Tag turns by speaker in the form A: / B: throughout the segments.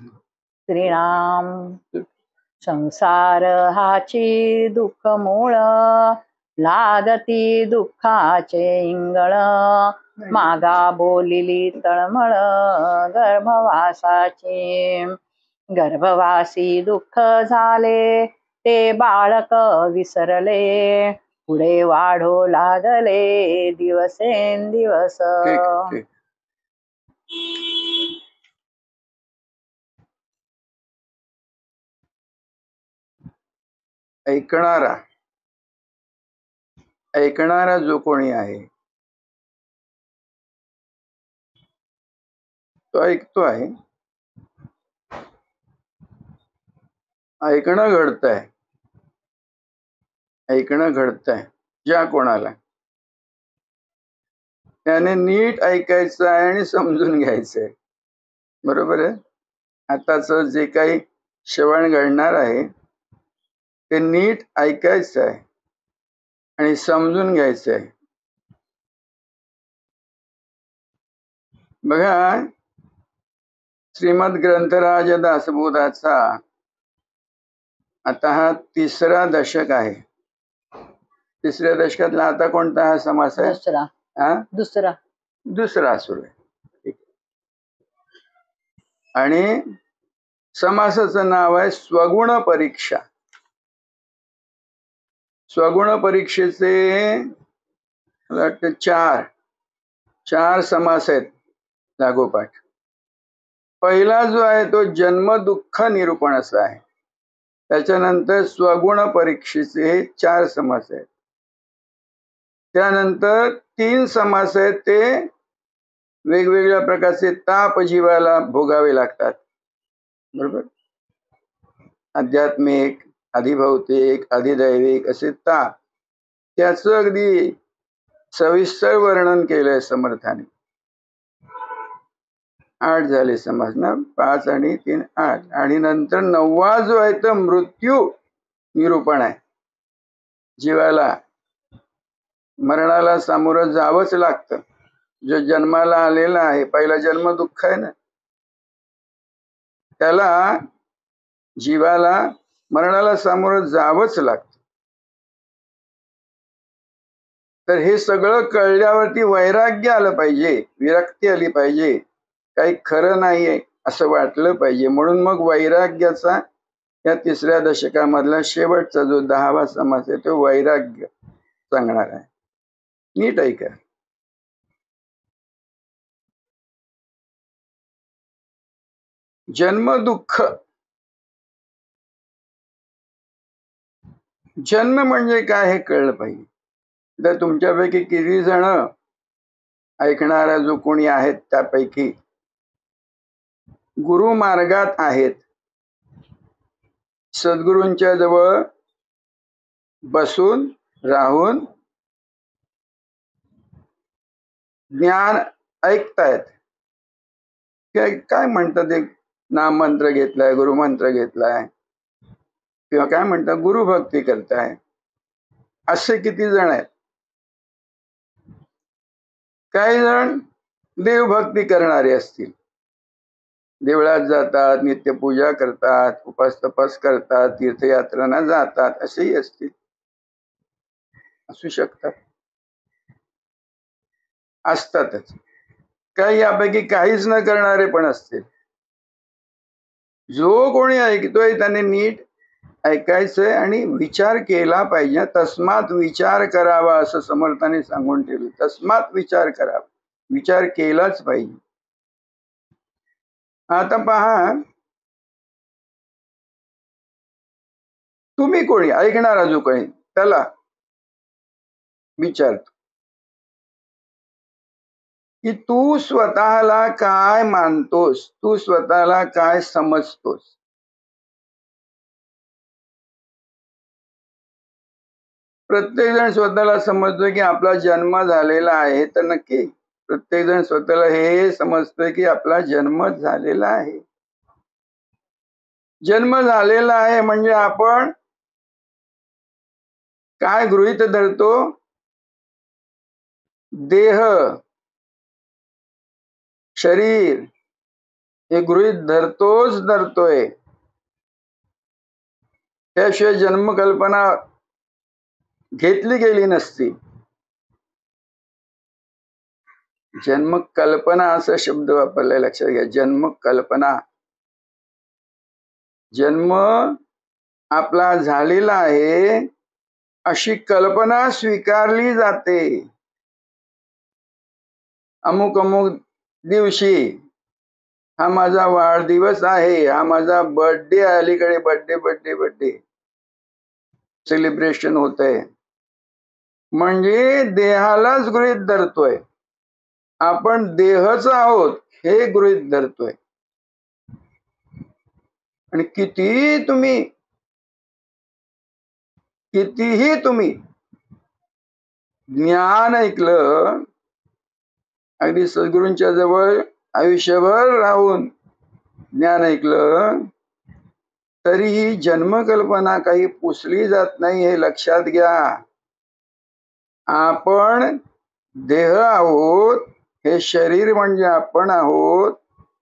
A: श्रीराम संसार हाची दुःख मूळ लादती दुःखाचे इंगळ मागा बोलिली तळमळ गर्भवासाची गर्भवासी दुःख झाले ते बाळक विसरले पुढे वाढो लागले दिवसेंदिवस.
B: ऐकणारा जो कोणी आहे तो ऐकतो आहे. ऐकणं घडतंय ज्या कोणाला त्याने नीट ऐकायचं आहे आणि समजून घ्यायचंय. बरोबर आहे. आताच जे काही श्रवण घडणार आहे ते नीट ऐकायचं आहे आणि समजून घ्यायचं आहे. बघा, श्रीमद ग्रंथराज दासबोधाचा आता हा 3रा दशक आहे. 3ऱ्या दशकातला आता कोणता हा समास आहे? दुसरा सुरू आहे. आणि समासाचं नाव आहे स्वगुण परीक्षा. स्वगुण परीक्षेचे मला वाटतं चार समास आहेत लागोपाठ. पहिला जो आहे तो जन्म दुःख निरूपण असा आहे. त्याच्यानंतर स्वगुण परीक्षेचे 4 समास आहेत. त्यानंतर 3 समास आहेत ते वेगवेगळ्या प्रकारचे ताप जीवाला भोगावे लागतात. बरोबर. आध्यात्मिक, अधिभौतिक, अधिदैविक असे ताप, त्याचं अगदी सविस्तर वर्णन केलंय समर्थाने. 8 झाले समास ना, 5 आणि 3 8. आणि नंतर 9वा जो आहे तो मृत्यू निरूपण आहे. जीवाला मरणाला सामोरं जावंच लागतं. जो जन्माला आलेला आहे, पहिला जन्म दुःख आहे ना, त्याला जीवाला मरणाला सामोरं जावंच लागतं. तर हे सगळं कळल्यावरती वैराग्य आलं पाहिजे, विरक्ती आली पाहिजे, काही खरं नाहीये असं वाटलं पाहिजे. म्हणून मग वैराग्याचा या 3ऱ्या दशकामधला शेवटचा जो 10वा समास आहे तो वैराग्य सांगणार आहे. नीट ऐका. जन्म दुःख. जन्म म्हणजे काय हे कळलं पाहिजे. तर तुमच्यापैकी किती जण ऐकणारा जो कोणी आहेत त्यापैकी गुरु मार्गात आहेत, सद्गुरूंच्या जवळ बसून राहून ज्ञान ऐकतायत, काय म्हणतात, एक नाम मंत्र घेतलाय, गुरुमंत्र घेतलाय, किंवा काय म्हणतात गुरुभक्ती करताय, असे किती जण आहेत. काही जण देवभक्ती करणारे असतील, देवळात जातात, नित्यपूजा करतात, उपास तपास करतात, तीर्थयात्रांना जातात, असेही असतील, असू शकतात, असतातच. काही यापैकी काहीच न करणारे पण असतील. जो कोणी ऐकतोय त्याने नीट ऐकायचंय आणि विचार केला पाहिजे. तस्मात विचार करावा असं समर्थाने सांगून ठेवलं. तस्मात विचार करावा, विचार केलाच पाहिजे. आता पहा, तुम्ही कोणी ऐकणारा जो कोणी त्याला विचारतो की तू स्वतःला काय मानतोस, तू स्वतःला काय समजतोस. प्रत्येक जण स्वतःला समजतोय की आपला जन्म झालेला आहे. तर नक्की प्रत्येक जण स्वतःला हे समजतोय की आपला जन्म झालेला आहे. जन्म झालेला आहे म्हणजे आपण काय गृहीत धरतो, देह, शरीर हे गृहीत धरतोय. त्याशिवाय जन्मकल्पना घेतली गेली नसती. जन्मकल्पना असा शब्द वापरलाय, लक्षात घ्या. जन्मकल्पना. जन्म आपला झालेला आहे अशी कल्पना स्वीकारली जाते. अमुक अमुक दिवशी हा माझा वाढदिवस आहे, हा माझा बर्थडे, अलीकडे बर्थडे सेलिब्रेशन होत आहे. म्हणजे देहालाच गृहीत धरतोय. आपण देहच आहोत हे गृहीत धरतोय. आणि कितीही तुम्ही ज्ञान ऐकलं, अगदी सद्गुरूंच्या जवळ आयुष्यभर राहून ज्ञान ऐकलं, तरीही जन्मकल्पना काही पुसली जात नाही, हे लक्षात घ्या. आपण देह आहोत, हे शरीर म्हणजे आपण आहोत,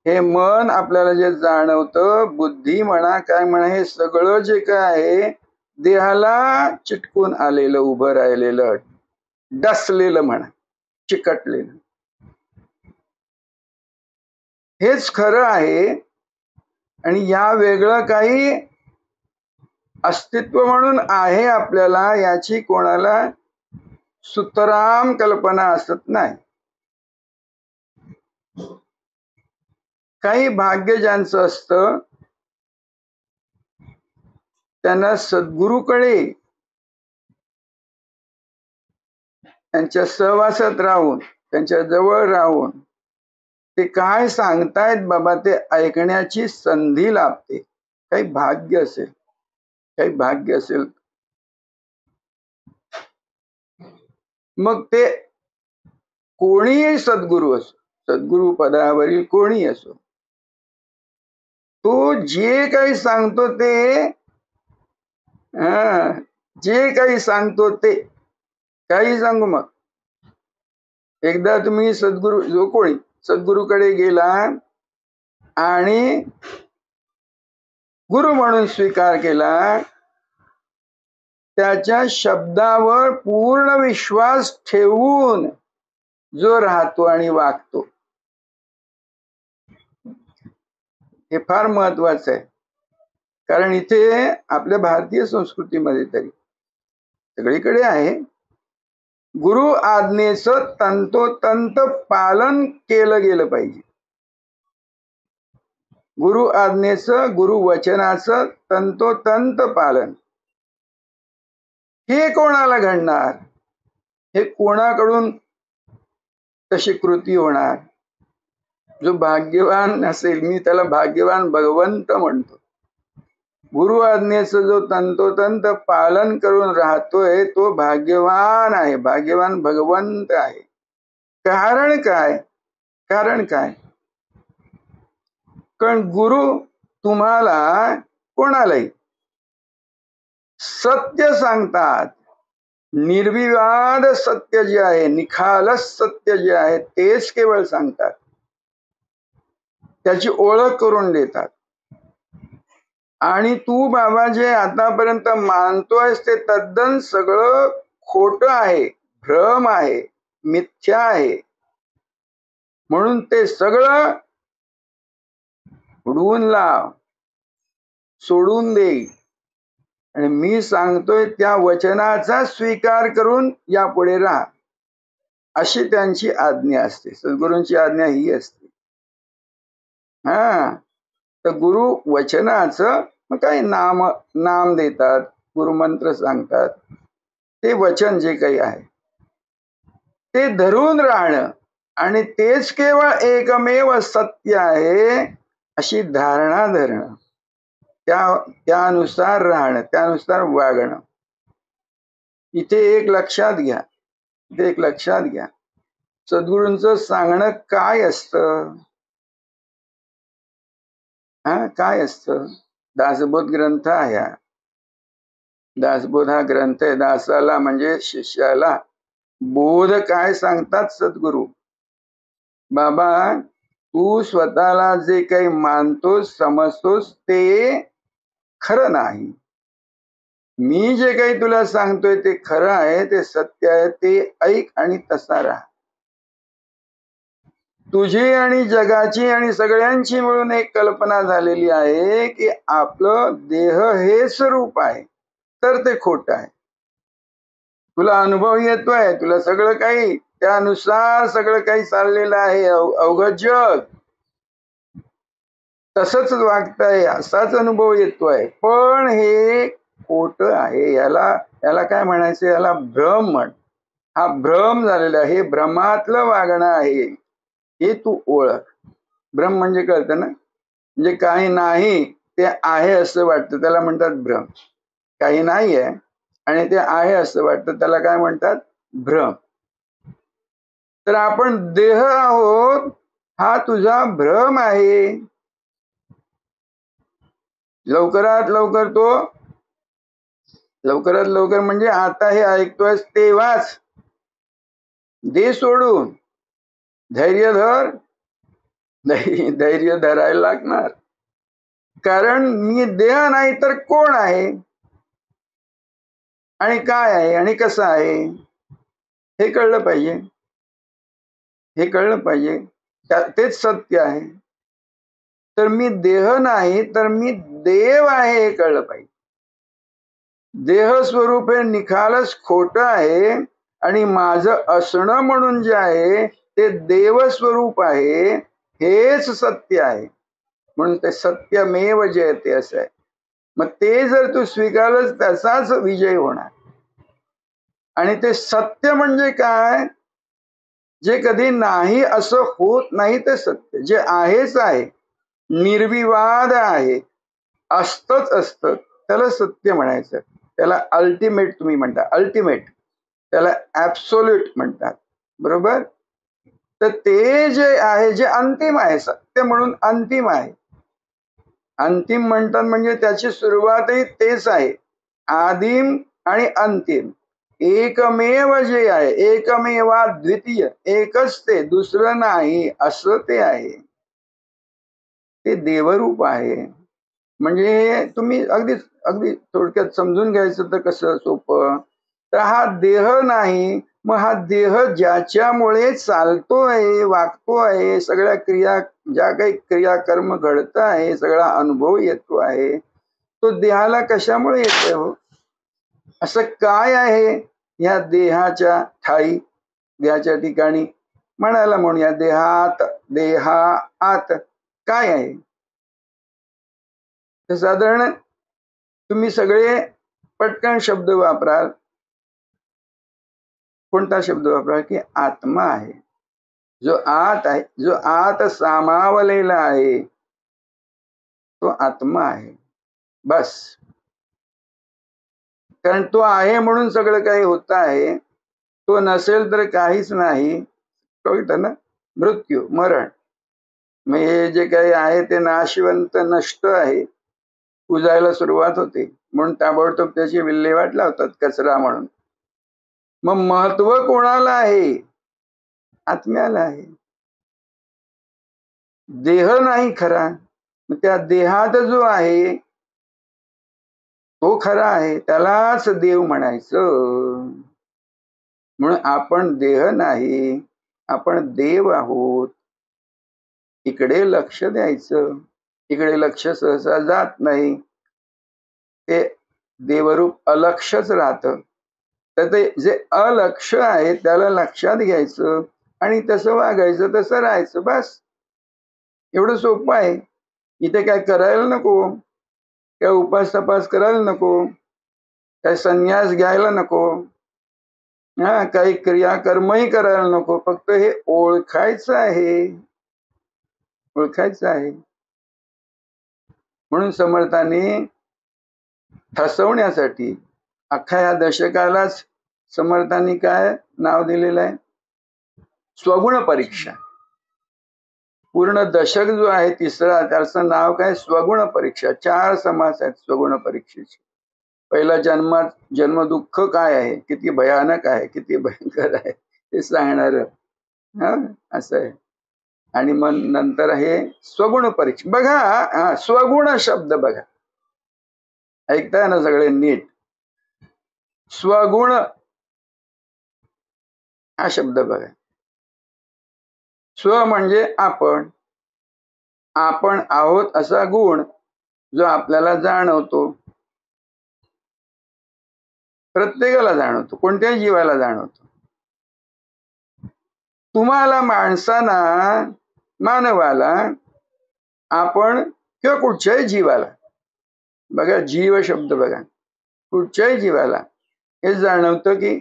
B: हे मन आपल्याला जे जाणवतं, बुद्धी म्हणा काय म्हणा, हे सगळं जे काय आहे देहाला चिटकून आलेलं, उभं राहिलेलं, डसलेलं म्हणा, चिकटलेलं, हेच खरं आहे. आणि या वेगळं काही अस्तित्व म्हणून आहे आपल्याला, याची कोणाला सुतराम कल्पना असत नाही. काही भाग्य ज्यांचं असतं त्यांना सद्गुरूकडे त्यांच्या सहवासात राहून, त्यांच्या जवळ राहून ते काय सांगतायत बाबा ते ऐकण्याची संधी लाभते. काही भाग्य असेल मग ते कोणीही सद्गुरू असो, सद्गुरू पदावरील कोणी असो, तो जे काही सांगतो ते काही सांगू. मग एकदा तुम्ही सद्गुरूकडे गेला आणि गुरु म्हणून स्वीकार केला, त्याच्या शब्दावर पूर्ण विश्वास ठेवून जो राहतो आणि वागतो, हे फार महत्वाचं आहे. कारण इथे आपल्या भारतीय संस्कृतीमध्ये तरी सगळीकडे आहे, गुरु आज्ञेचं तंतोतंत पालन केलं गेलं पाहिजे. गुरु आज्ञेचं, गुरु वचनाचं तंतोतंत पालन हे कोणाला घडणार? हे कोणाकडून तशी कृती होणार? जो भाग्यवान असेल, मी त्याला भाग्यवान भगवंत म्हणतो. गुरु आज्ञेचं जो तंतोतंत पालन करून राहतोय तो भाग्यवान आहे, भाग्यवान भगवंत आहे. कारण काय? कारण गुरु तुम्हाला, कोणालाही सत्य सांगतात. निर्विवाद सत्य जे आहे, निखालस सत्य जे आहे तेच केवळ सांगतात, त्याची ओळख करून देतात. आणि तू बाबा जे आतापर्यंत मानतोयस ते तद्दन सगळं खोटं आहे, भ्रम आहे, मिथ्या आहे. म्हणून ते सगळं उडवून लाव, सोडून दे, आणि मी सांगतोय त्या वचनाचा स्वीकार करून यापुढे राहा, अशी त्यांची आज्ञा असते. सद्गुरूंची आज्ञा ही असते. तर गुरु वचनाचं मग काही नाम देतात, गुरुमंत्र सांगतात, ते वचन जे काही आहे ते धरून राहणं आणि तेच केवळ एकमेव सत्य आहे अशी धारणा धरणं, त्यानुसार राहणं, त्यानुसार वागणं. इथे एक लक्षात घ्या, सद्गुरूंचं सांगणं काय असतं? काय असतं? दासबोध ग्रंथ आहे. दासबोध हा ग्रंथ आहे. दासाला म्हणजे शिष्याला बोध काय सांगतात सद्गुरू? बाबा तू स्वतःला जे काही मानतोस समजतोस ते खरं नाही. मी जे काही तुला सांगतोय ते खरं आहे, ते सत्य आहे, ते ऐक आणि तसा राहा. तुझी आणि जगाची आणि सगळ्यांची मिळून एक कल्पना झालेली आहे की आपलं देह हेच रूप आहे, तर ते खोट आहे. तुला अनुभव येतोय, तुला सगळं काही त्यानुसार सगळं काही चाललेलं आहे. अवघड जग तसंच वागतंय, असाच अनुभव येतोय, पण हे खोट आहे. याला काय म्हणायचं, याला भ्रम म्हण. हा भ्रम झालेला आहे, हे भ्रमातलं वागणं आहे, हे तू ओळख. भ्रम म्हणजे कळतं ना, म्हणजे काही नाही ते आहे असं वाटतं, त्याला म्हणतात भ्रम. काही नाही आहे आणि ते आहे असं वाटतं, त्याला काय म्हणतात, भ्रम. तर आपण देह आहोत, हा तुझा भ्रम आहे. लवकरात लवकर म्हणजे आता हे ऐकतोय तेव्हाच दे सोडून. धैर्य धर, धैर्य धरायला लागणार. कारण मी देह नाही तर कोण आहे आणि काय आहे आणि कसं आहे हे कळलं पाहिजे. हे कळलं पाहिजे, तेच सत्य आहे. तर मी देह नाही तर मी देव आहे हे कळलं पाहिजे. देह स्वरूप हे निखालस खोट आहे आणि माझं असणं म्हणून जे आहे ते देव स्वरूप आहे, हेच सत्य आहे. म्हणून ते सत्यमेव जयते असं आहे. मग ते जर तू स्वीकारलंस त्याचाच विजय होणार. आणि ते सत्य म्हणजे काय, जे कधी नाही असं होत नाही ते सत्य. जे आहेच आहे, निर्विवाद आहे, असतच असतं, त्याला सत्य म्हणायचं. त्याला अल्टिमेट तुम्ही म्हणता, अल्टिमेट. त्याला ऍब्सोल्यूट म्हणतात, बरोबर. तर ते जे आहे, जे अंतिम आहे, सत्य म्हणून अंतिम आहे. अंतिम म्हणतात म्हणजे त्याची सुरुवातही तेच आहे, आदिम आणि अंतिम. एकमेव जे आहे, एकमेवा द्वितीय, एकच ते, दुसरं नाही असं ते आहे. ते देवरूप आहे. म्हणजे तुम्ही अगदी अगदी थोडक्यात समजून घ्यायचं तर कसं सोपं, तर हा देह नाही, मग हा देह ज्याच्यामुळे चालतोय, वागतोय, सगळ्या क्रिया, ज्या काही क्रियाकर्म घडत आहे, सगळा अनुभव येतो आहे, तो देहाला कशामुळे येतोय हो? असं काय आहे या देहाच्या ठाई, देहाच्या ठिकाणी म्हणायला म्हणूया, देहात, देहात काय आहे? तर साधारण तुम्ही सगळे पटकन शब्द वापराल. कोणता शब्द वापराल की आत्मा आहे. जो आत आहे, जो आत सामावलेला आहे, तो आत्मा आहे. बस. कारण तो आहे म्हणून सगळं काही होत आहे. तो नसेल तर काहीच नाही. कळतं ना, मृत्यू, मरण. मग हे जे काही आहे ते नाशवंत, नष्ट आहे, कुजायला सुरुवात होते, म्हणून ताबडतोब त्याची विल्हेवाट लावतात कचरा म्हणून. मग महत्व कोणाला आहे? आत्म्याला आहे. देह नाही खरा, मग त्या देहात जो आहे तो खरा आहे, त्यालाच देव म्हणायचं. म्हणून आपण देह नाही, आपण देव आहोत. इकडे लक्ष द्यायचं. इकडे लक्ष सहसा जात नाही, ते देवरूप अलक्षच राहतं. तर ते जे अलक्ष आहे त्याला लक्षात घ्यायचं आणि तसं वागायचं, तसं राहायचं. बस, एवढं सोपं आहे. इथे काय करायला नको, काय उपास तपास करायला नको, काय संन्यास घ्यायला नको, हा काही क्रियाकर्मही करायला नको. फक्त हे ओळखायचं आहे, ओळखायचं आहे. म्हणून समर्थांनी ठसवण्यासाठी अख्खा या दशकालाच समर्थांनी काय नाव दिलेलं आहे, स्वगुण परीक्षा. पूर्ण दशक जो आहे तिसरा, त्याचं नाव काय, स्वगुण परीक्षा. 4 समास आहेत स्वगुण परीक्षेचे. पहिला जन्म दुःख काय आहे, किती भयानक आहे, किती भयंकर आहे ते सांगणार, हा असं आहे. आणि मग नंतर हे स्वगुण परीक्षा. बघा स्वगुण शब्द बघा, ऐकताय ना सगळे नीट. स्वगुण हा शब्द बघा. स्व म्हणजे आपण, आपण आहोत असा गुण जो आपल्याला जाणवतो, प्रत्येकाला जाणवतो, कोणत्याही जीवाला जाणवतो. तुम्हाला माणसाला, मानवाला, आपण किंवा कुठच्याही जीवाला, बघा जीव शब्द बघा, कुठच्याही जीवाला हे जाणवतं की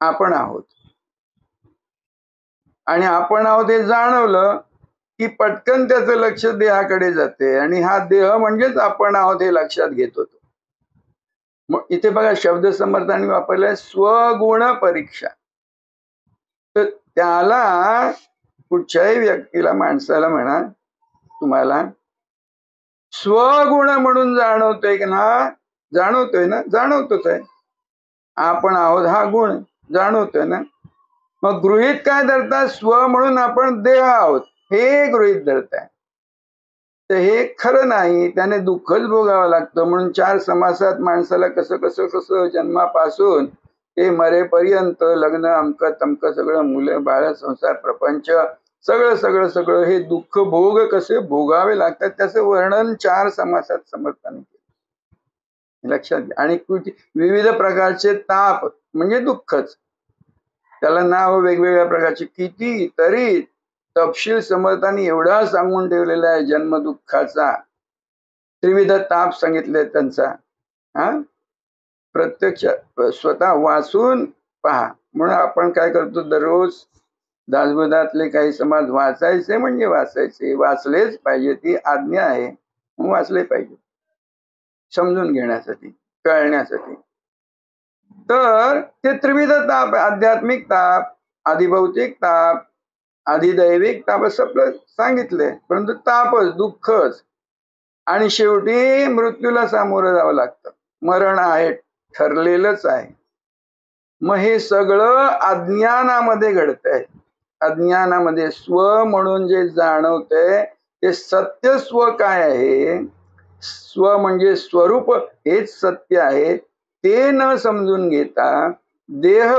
B: आपण आहोत. आणि आपण आहोत हे जाणवलं की पटकन त्याचं लक्ष देहाकडे जाते आणि हा देह म्हणजेच आपण आहोत हे लक्षात घेत होतो. मग इथे बघा शब्द समर्थाने वापरलाय स्वगुण परीक्षा. तर त्याला कुठच्याही व्यक्तीला, माणसाला म्हणा, तुम्हाला स्वगुण म्हणून जाणवतोय की ना, जाणवतोय ना, जाणवतोच आहे. आपण आहोत हा गुण जाणवतोय ना. मग गृहीत काय धरतात, स्व म्हणून आपण देह आहोत हे गृहीत धरताय. तर हे खरं नाही, त्याने दुःखच भोगावं लागतं. म्हणून 4 समासात माणसाला कसं कसं कसं जन्मापासून ते मरेपर्यंत लग्न अमक तमक सगळं, मुलं बाळ, संसार, प्रपंच, सगळं सगळं सगळं हे दुःख भोग कसे भोगावे लागतात त्याचं वर्णन 4 समासात समर्थाने केलं, लक्षात घ्या. आणि विविध प्रकारचे ताप म्हणजे दुःखच, त्याला नाव वेगवेगळ्या प्रकारचे, किती तरी तपशील समर्थांनी एवढा सांगून ठेवलेला आहे जन्म दुःखाचा. त्रिविध ताप सांगितले त्यांचा. प्रत्यक्ष स्वतः वाचून पहा. म्हणून आपण काय करतो, दररोज दासबोधातले काही समाज वाचायचे म्हणजे वाचायचे, वाचलेच पाहिजे, ती आज्ञा आहे, वाचले पाहिजे समजून घेण्यासाठी, कळण्यासाठी. तर ते त्रिविध ताप, आध्यात्मिक ताप, आधिभौतिक ताप, आधिदैविक ताप असं आपलं सांगितलंय. परंतु तापच, दुःखच, आणि शेवटी मृत्यूला सामोरं जावं लागतं. मरण आहे, ठरलेलंच आहे. मग हे सगळं अज्ञानामध्ये घडतंय. अज्ञानामध्ये स्व म्हणून जे जाणवतंय ते सत्य स्व काय आहे, स्व म्हणजे स्वरूप हेच सत्य आहे, ते न समजून घेता देह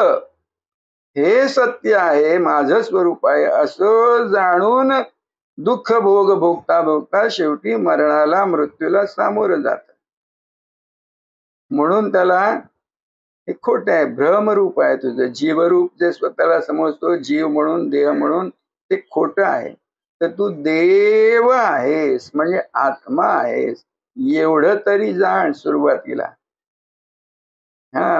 B: हे सत्य आहे, माझं स्वरूप आहे असं जाणून दुःख भोग भोगता भोगता शेवटी मरणाला, मृत्यूला सामोरं जात. म्हणून त्याला हे खोट आहे, भ्रमरूप आहे तुझं. जीवरूप जे स्वतःला समजतो, जीव म्हणून, देह म्हणून, ते खोट आहे. तर तू देव आहेस म्हणजे आत्मा आहेस एवढं तरी जाण सुरुवातीला.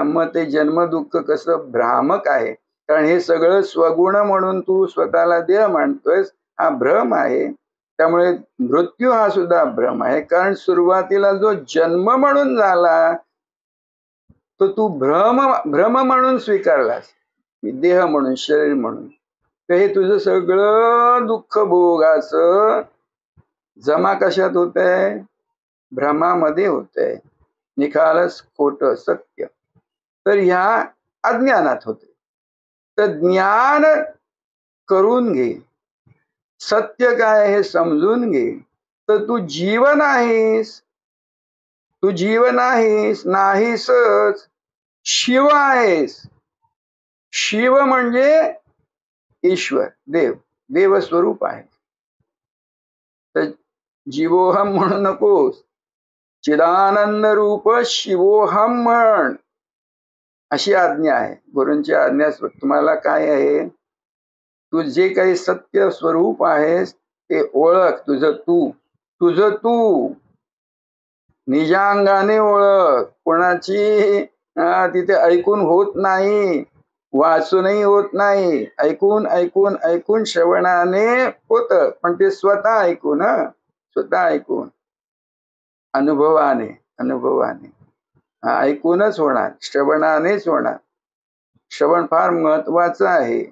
B: मग ते जन्म दुःख कसं भ्रामक आहे, कारण हे सगळं स्वगुण म्हणून तू स्वतःला देह मानतोयस, हा भ्रम आहे. त्यामुळे मृत्यू हा सुद्धा भ्रम आहे, कारण सुरुवातीला जो जन्म म्हणून झाला तो तू भ्रम म्हणून स्वीकारलास, देह म्हणून, शरीर म्हणून. तर हे तुझं सगळं दुःख भोगाचं जमा कशात होत आहे, भ्रमामध्ये होत आहे, निखालस खोट सत्य. तर ह्या अज्ञानात होते. तर ज्ञान करून घे, सत्य काय हे समजून घे. तर तू जीवन आहेस, तू जीवन आहेस, नाहीसच शिव आहेस. शिव म्हणजे ईश्वर, देव, देवस्वरूप आहे. तर जीवोहम म्हणू नकोस, चिदानंद रूप शिवोहम म्हण, अशी आज्ञा आहे. गुरूंची आज्ञा तुम्हाला काय आहे, तू जे काही सत्य स्वरूप आहेस ते ओळख. तुझं तू निजांगाने ओळख. कोणाची तिथे ऐकून होत नाही, वाचूनही होत नाही. ऐकून ऐकून ऐकून श्रवणाने होत, पण ते स्वतः ऐकून, स्वतः ऐकून, अनुभवाने ऐकूनच होणार, श्रवणानेच होणार. श्रवण फार महत्वाचं आहे.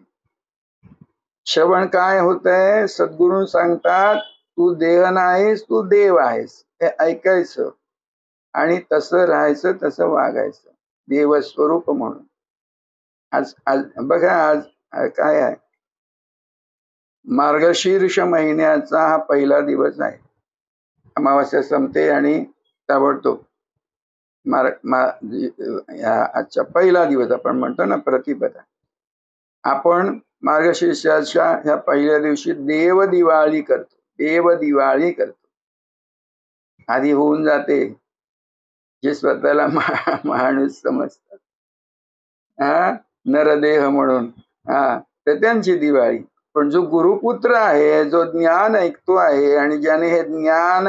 B: श्रवण काय होतंय, सद्गुरू सांगतात तू देह नाहीस, तू देव आहेस, हे ऐकायचं आणि तसं राहायचं, तसं वागायचं देवस्वरूप म्हणून. आज बघा, आज काय आहे, मार्गशीर्ष महिन्याचा हा पहिला दिवस आहे. अमावास्या संपते आणि ताबडतोब आजचा पहिला दिवस आपण म्हणतो ना प्रतिपदा. आपण मार्गशीर्षाच्या ह्या पहिल्या दिवशी देव दिवाळी करतो. आधी होऊन जाते जे स्वतःला माणूस समजतात, नरदेह म्हणून, तर त्यांची दिवाळी. पण जो गुरुपुत्र आहे, जो ज्ञान ऐकतो आहे आणि ज्याने हे ज्ञान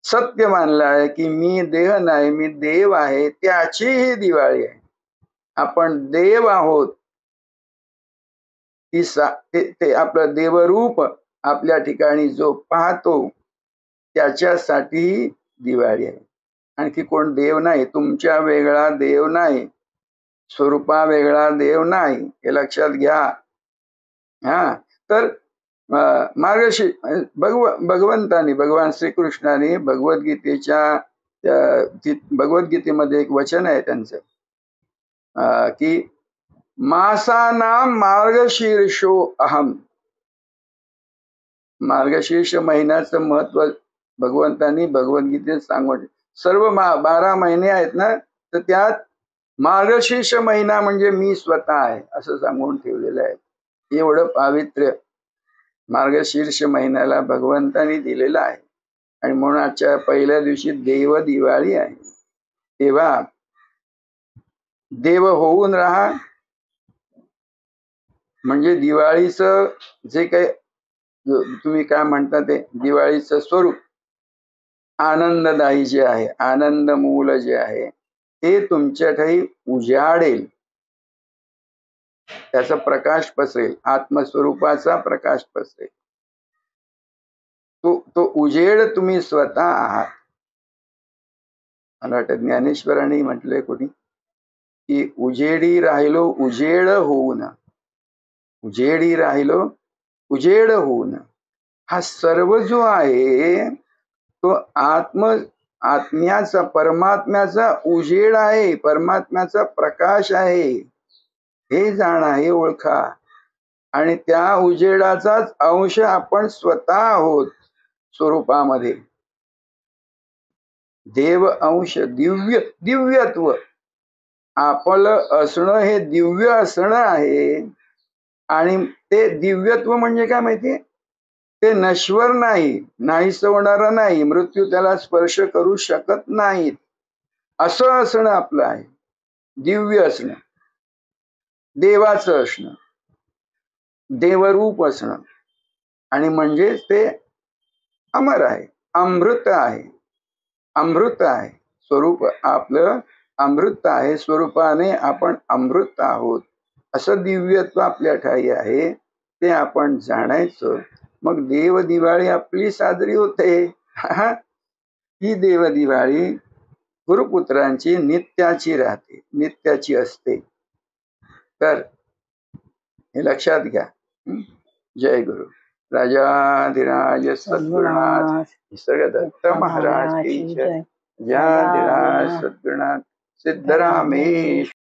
B: सत्य मानलं आहे की मी देह नाही, मी देव आहे, त्याची ही दिवाळी आहे. आपण देव आहोत, ते आपलं देवरूप आपल्या ठिकाणी जो पाहतो त्याच्यासाठी दिवाळी आहे. आणखी कोण देव नाही, तुमच्या वेगळा देव नाही, स्वरूपा वेगळा देव नाही, हे लक्षात घ्या. तर भगवंतानी, भगवान श्रीकृष्णाने भगवद्गीतेमध्ये एक वचन आहे त्यांचं, की मासानाम मार्गशीर्षो अहम. मार्गशीर्ष महिन्याचं महत्व भगवंतांनी भगवद्गीतेत सांगून, सर्व 12 महिने आहेत ना, तर त्यात मार्गशीर्ष महिना म्हणजे मी स्वतः आहे असं सांगून ठेवलेलं आहे. एवढं पावित्र्य मार्गशीर्ष महिन्याला भगवंतांनी दिलेलं आहे. आणि म्हणून आजच्या पहिल्या दिवशी देव दिवाळी आहे. तेव्हा देव होऊन राहा, म्हणजे दिवाळीचं जे काही तुम्ही काय म्हणता ते दिवाळीचं स्वरूप आनंददायी जे आहे, आनंद मूल जे आहे, ते तुमच्या ठाई उजाडेल, त्याचा प्रकाश पसरेल, आत्मस्वरूपाचा प्रकाश पसरेल. तो उजेड तुम्ही स्वतः आहात. मला वाटतं ज्ञानेश्वरांनी म्हटलंय कोणी, की उजेडी राहिलो उजेड होऊन, उजेडी राहिलो उजेड होऊन. हा सर्व जो आहे तो आत्म्याचा, परमात्म्याचा उजेड आहे, परमात्म्याचा प्रकाश आहे, हे जाणा, हे ओळखा. आणि त्या उजेडाचाच अंश आपण स्वतः आहोत स्वरूपामध्ये. देव अंश, दिव्यत्व, आपलं असणं हे दिव्य असणं आहे. आणि ते दिव्यत्व म्हणजे काय माहितीये, ते नश्वर नाही, नाहीस होणारं नाही, मृत्यू त्याला स्पर्श करू शकत नाहीत, असं असणं आपलं आहे. दिव्य असणं, देवाचं असणं, देवरूप असणं. आणि म्हणजेच ते अमर आहे, अमृत आहे. अमृत आहे स्वरूप आपलं, अमृत आहे, स्वरूपाने आपण अमृत आहोत. असं दिव्यत्व आपल्या ठाई आहे, ते आपण जाणायचं. मग देव दिवाळी आपली साजरी होते. ही देव दिवाळी गुरुपुत्रांची नित्याची राहते, नित्याची असते. तर हे लक्षात घ्या. जय गुरु. राजाधिराज सद्गुरुनाथ निसर्गदत्त महाराज की जय. राजाधिराज सद्गुरुनाथ सिद्धरामेश्वर.